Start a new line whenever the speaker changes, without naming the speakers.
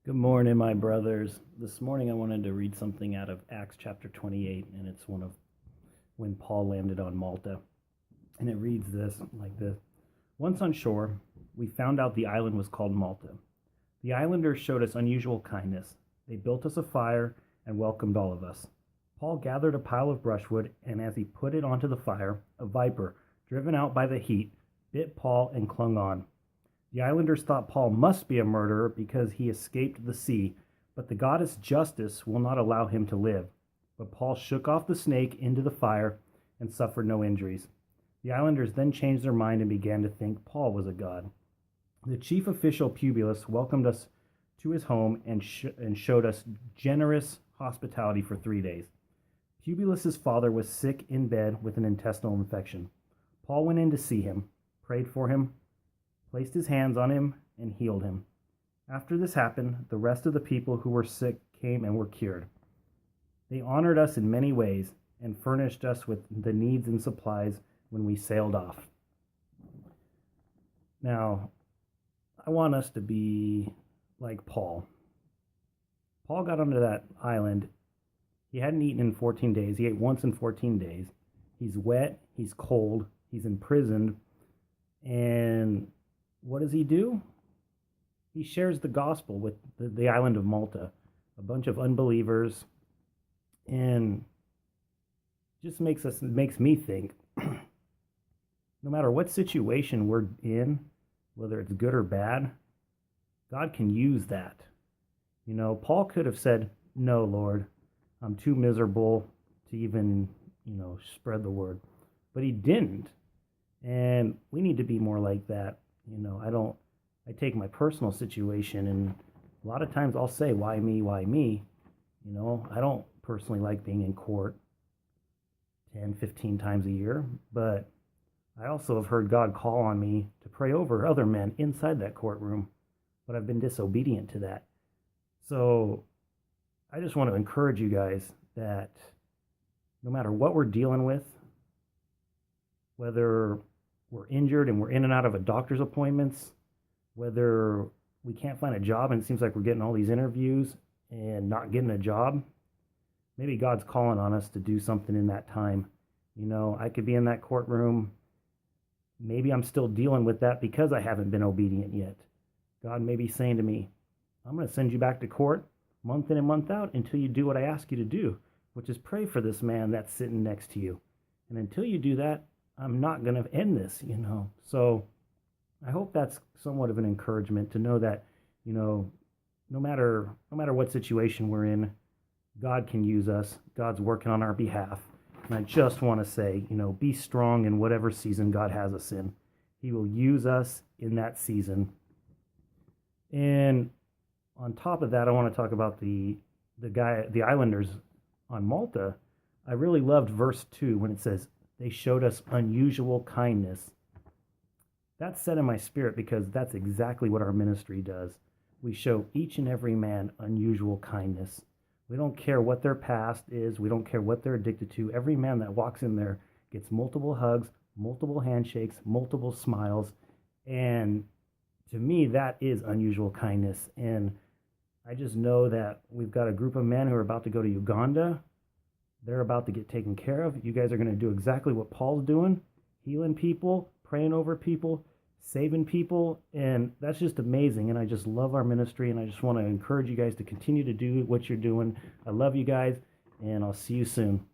Good morning, my brothers. This morning I wanted to read something out of Acts chapter 28, and it's one of when Paul landed on Malta. And it reads like this. Once on shore, we found out the island was called Malta. The islanders showed us unusual kindness. They built us a fire and welcomed all of us. Paul gathered a pile of brushwood, and as he put it onto the fire, a viper, driven out by the heat, bit Paul and clung on. The islanders thought Paul must be a murderer because he escaped the sea, but the goddess Justice will not allow him to live. But Paul shook off the snake into the fire and suffered no injuries. The islanders then changed their mind and began to think Paul was a god. The chief official Publius welcomed us to his home and showed us generous hospitality for 3 days. Publius's father was sick in bed with an intestinal infection. Paul went in to see him, prayed for him, placed his hands on him, and healed him. After this happened, the rest of the people who were sick came and were cured. They honored us in many ways and furnished us with the needs and supplies when we sailed off. Now, I want us to be like Paul. Paul got onto that island. He hadn't eaten in 14 days. He ate once in 14 days. He's wet. He's cold. He's imprisoned. And what does he do? He shares the gospel with the island of Malta, a bunch of unbelievers, and just makes me think, no matter what situation we're in, whether it's good or bad, God can use that. You know, Paul could have said, "No, Lord, I'm too miserable to even, spread the word." But he didn't. And we need to be more like that. I take my personal situation, and a lot of times I'll say, why me, why me? I don't personally like being in court 10, 15 times a year, but I also have heard God call on me to pray over other men inside that courtroom, but I've been disobedient to that. So I just want to encourage you guys that no matter what we're dealing with, whether we're injured and we're in and out of a doctor's appointments, whether we can't find a job and it seems like we're getting all these interviews and not getting a job, maybe God's calling on us to do something in that time. I could be in that courtroom. Maybe I'm still dealing with that because I haven't been obedient yet. God may be saying to me, I'm going to send you back to court month in and month out until you do what I ask you to do, which is pray for this man that's sitting next to you. And until you do that, I'm not going to end this, So I hope that's somewhat of an encouragement to know that, no matter what situation we're in, God can use us. God's working on our behalf. And I just want to say, be strong in whatever season God has us in. He will use us in that season. And on top of that, I want to talk about the islanders on Malta. I really loved verse 2 when it says, they showed us unusual kindness. That's set in my spirit because that's exactly what our ministry does. We show each and every man unusual kindness. We don't care what their past is. We don't care what they're addicted to. Every man that walks in there gets multiple hugs, multiple handshakes, multiple smiles. And to me, that is unusual kindness. And I just know that we've got a group of men who are about to go to Uganda. They're about to get taken care of. You guys are going to do exactly what Paul's doing, healing people, praying over people, saving people, and that's just amazing. And I just love our ministry, and I just want to encourage you guys to continue to do what you're doing. I love you guys, and I'll see you soon.